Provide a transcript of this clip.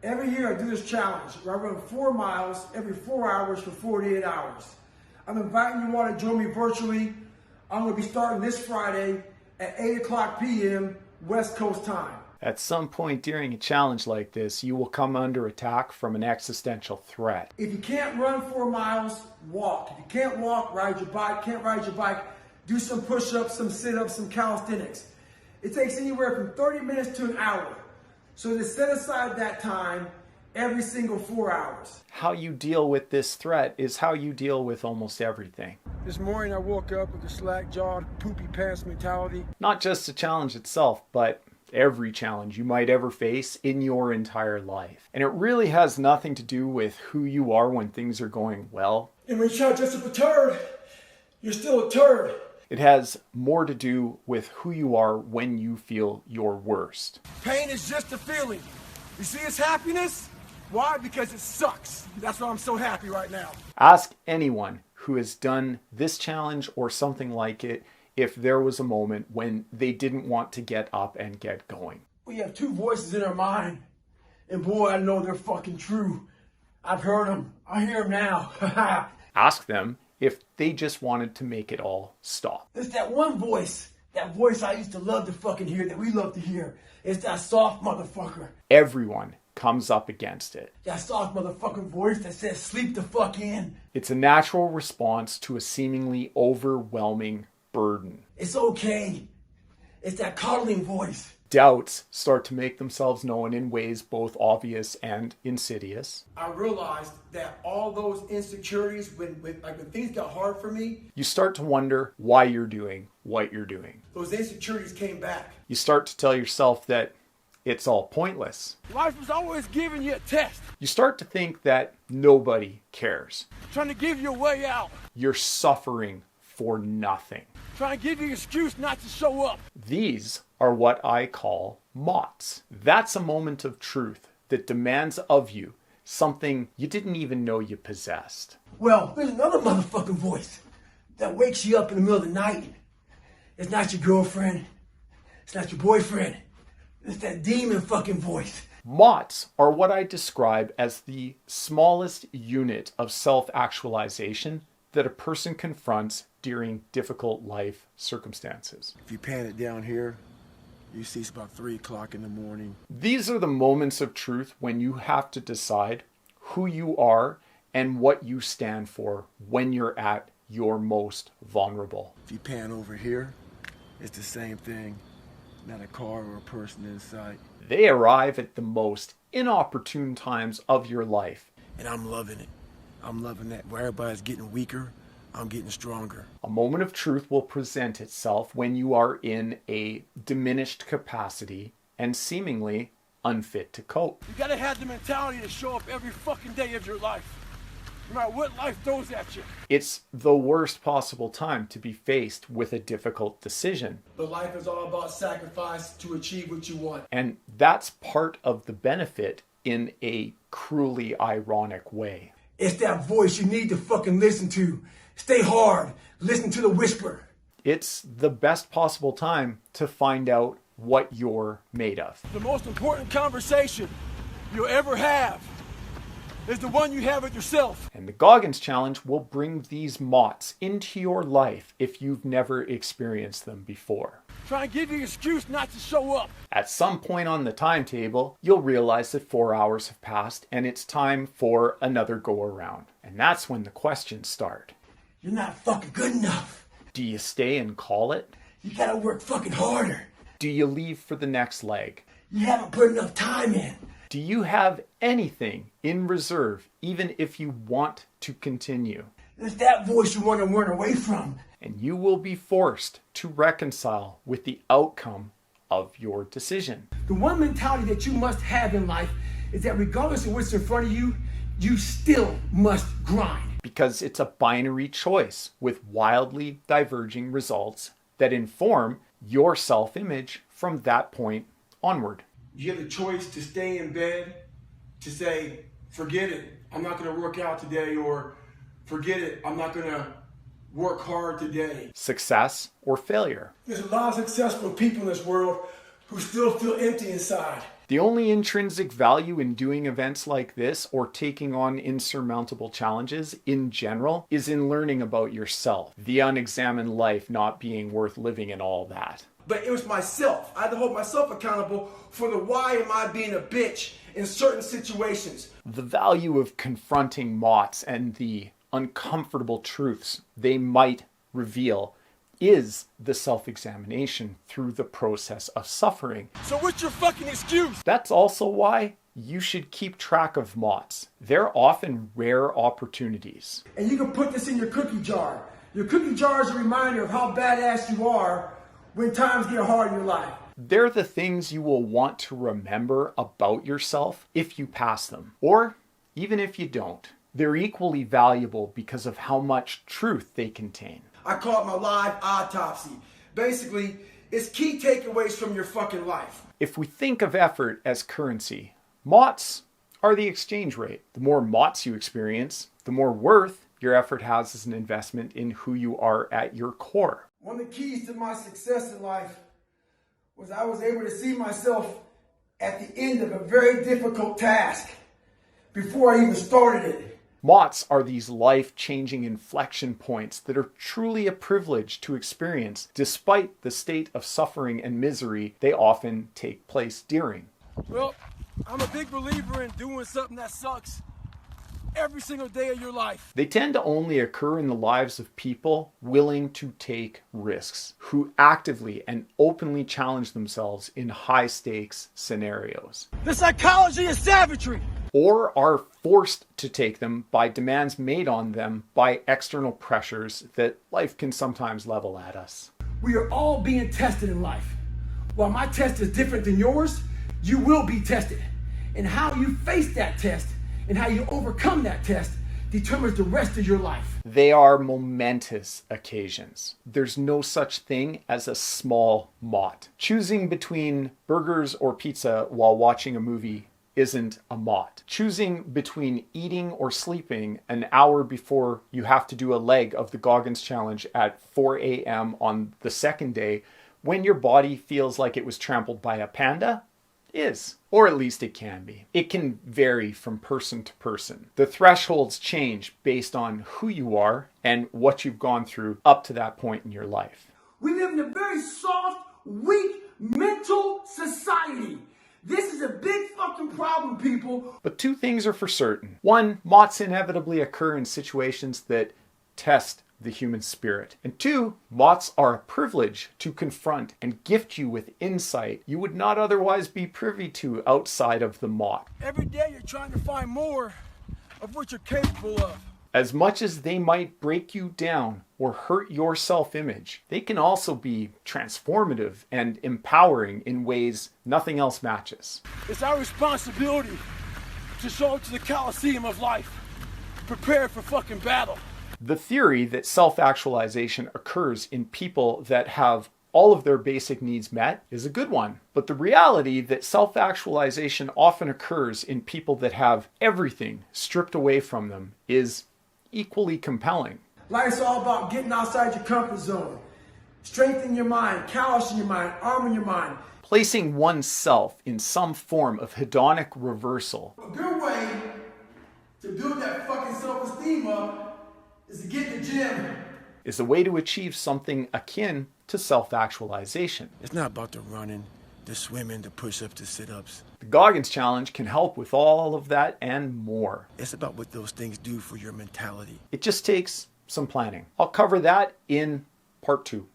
Every year I do this challenge where I run 4 miles every 4 hours for 48 hours. I'm inviting you all to join me virtually. I'm going to be starting this Friday at 8 o'clock p.m. West Coast time. At some point during a challenge like this, you will come under attack from an existential threat. If you can't run 4 miles, walk. If you can't walk, ride your bike. Can't ride your bike, do some push-ups, some sit-ups, some calisthenics. It takes anywhere from 30 minutes to an hour. So to set aside that time every single 4 hours. How you deal with this threat is how you deal with almost everything. This morning I woke up with a slack-jawed, poopy pants mentality. Not just the challenge itself, but every challenge you might ever face in your entire life. And it really has nothing to do with who you are when things are going well. And when you're just a turd, you're still a turd. It has more to do with who you are when you feel your worst. Pain is just a feeling. You see it's happiness? Why? Because it sucks. That's why I'm so happy right now. Ask anyone who has done this challenge or something like it if there was a moment when they didn't want to get up and get going. We have two voices in our mind. And boy, I know they're fucking true. I've heard them. I hear them now. Ask them if they just wanted to make it all stop. There's that one voice. That voice I used to love to fucking hear, that we love to hear. It's that soft motherfucker. Everyone comes up against it. That soft motherfucking voice that says sleep the fuck in. It's a natural response to a seemingly overwhelming burden. It's okay. It's that coddling voice. Doubts start to make themselves known in ways both obvious and insidious. I realized that all those insecurities, when things got hard for me, you start to wonder why you're doing what you're doing. Those insecurities came back. You start to tell yourself that it's all pointless. Life is always giving you a test. You start to think that nobody cares. Trying to give you a way out. You're suffering for nothing. Trying to give you an excuse not to show up. These are what I call mots. That's a moment of truth that demands of you something you didn't even know you possessed. Well, there's another motherfucking voice that wakes you up in the middle of the night. It's not your girlfriend. It's not your boyfriend. It's that demon fucking voice. Mots are what I describe as the smallest unit of self-actualization that a person confronts during difficult life circumstances. If you pan it down here, you see it's about 3 o'clock in the morning. These are the moments of truth when you have to decide who you are and what you stand for when you're at your most vulnerable. If you pan over here, it's the same thing. Not a car or a person in sight. They arrive at the most inopportune times of your life. And I'm loving it. I'm loving that. Where everybody's getting weaker, I'm getting stronger. A moment of truth will present itself when you are in a diminished capacity and seemingly unfit to cope. You gotta have the mentality to show up every fucking day of your life. No matter what life throws at you. It's the worst possible time to be faced with a difficult decision. But life is all about sacrifice to achieve what you want. And that's part of the benefit in a cruelly ironic way. It's that voice you need to fucking listen to. Stay hard. Listen to the whisper. It's the best possible time to find out what you're made of. The most important conversation you'll ever have is the one you have with yourself. And the Goggins Challenge will bring these mots into your life if you've never experienced them before. Try and give you an excuse not to show up. At some point on the timetable, you'll realize that 4 hours have passed and it's time for another go around. And that's when the questions start. You're not fucking good enough. Do you stay and call it? You gotta work fucking harder. Do you leave for the next leg? You haven't put enough time in. Do you have anything in reserve, even if you want to continue? It's that voice you want to run away from. And you will be forced to reconcile with the outcome of your decision. The one mentality that you must have in life is that regardless of what's in front of you, you still must grind. Because it's a binary choice with wildly diverging results that inform your self-image from that point onward. You have the choice to stay in bed, to say, forget it, I'm not going to work out today, or forget it, I'm not going to work hard today. Success or failure. There's a lot of successful people in this world who still feel empty inside. The only intrinsic value in doing events like this or taking on insurmountable challenges in general is in learning about yourself, the unexamined life not being worth living and all that. But it was myself. I had to hold myself accountable for the why am I being a bitch in certain situations. The value of confronting mots and the uncomfortable truths they might reveal is the self-examination through the process of suffering. So what's your fucking excuse? That's also why you should keep track of mots. They're often rare opportunities. And you can put this in your cookie jar. Your cookie jar is a reminder of how badass you are when times get hard in your life. They're the things you will want to remember about yourself if you pass them, or even if you don't. They're equally valuable because of how much truth they contain. I call it my live autopsy. Basically, it's key takeaways from your fucking life. If we think of effort as currency, mots are the exchange rate. The more mots you experience, the more worth your effort has as an investment in who you are at your core. One of the keys to my success in life was I was able to see myself at the end of a very difficult task before I even started it. Mots are these life-changing inflection points that are truly a privilege to experience despite the state of suffering and misery they often take place during. Well, I'm a big believer in doing something that sucks every single day of your life. They tend to only occur in the lives of people willing to take risks, who actively and openly challenge themselves in high-stakes scenarios. The psychology of savagery! Or are forced to take them by demands made on them by external pressures that life can sometimes level at us. We are all being tested in life. While my test is different than yours, you will be tested. And how you face that test and how you overcome that test determines the rest of your life. They are momentous occasions. There's no such thing as a small mot. Choosing between burgers or pizza while watching a movie isn't a mot. Choosing between eating or sleeping an hour before you have to do a leg of the Goggins challenge at 4 a.m. on the second day when your body feels like it was trampled by a panda is. Or at least it can be. It can vary from person to person. The thresholds change based on who you are and what you've gone through up to that point in your life. We live in a very soft, weak, mental society. This is a big fucking problem, people. But two things are for certain. One, mots inevitably occur in situations that test the human spirit. And two, mots are a privilege to confront and gift you with insight you would not otherwise be privy to outside of the mot. Every day you're trying to find more of what you're capable of. As much as they might break you down or hurt your self-image, they can also be transformative and empowering in ways nothing else matches. It's our responsibility to show up to the Coliseum of life, prepared for fucking battle. The theory that self-actualization occurs in people that have all of their basic needs met is a good one. But the reality that self-actualization often occurs in people that have everything stripped away from them is equally compelling. Life's all about getting outside your comfort zone, strengthening your mind, callousing your mind, arming your mind. Placing oneself in some form of hedonic reversal. A good way to build that fucking self-esteem up is to get in the gym. Is a way to achieve something akin to self-actualization. It's not about the running, the swimming, the push-ups, the sit-ups. The Goggins Challenge can help with all of that and more. It's about what those things do for your mentality. It just takes some planning. I'll cover that in part 2.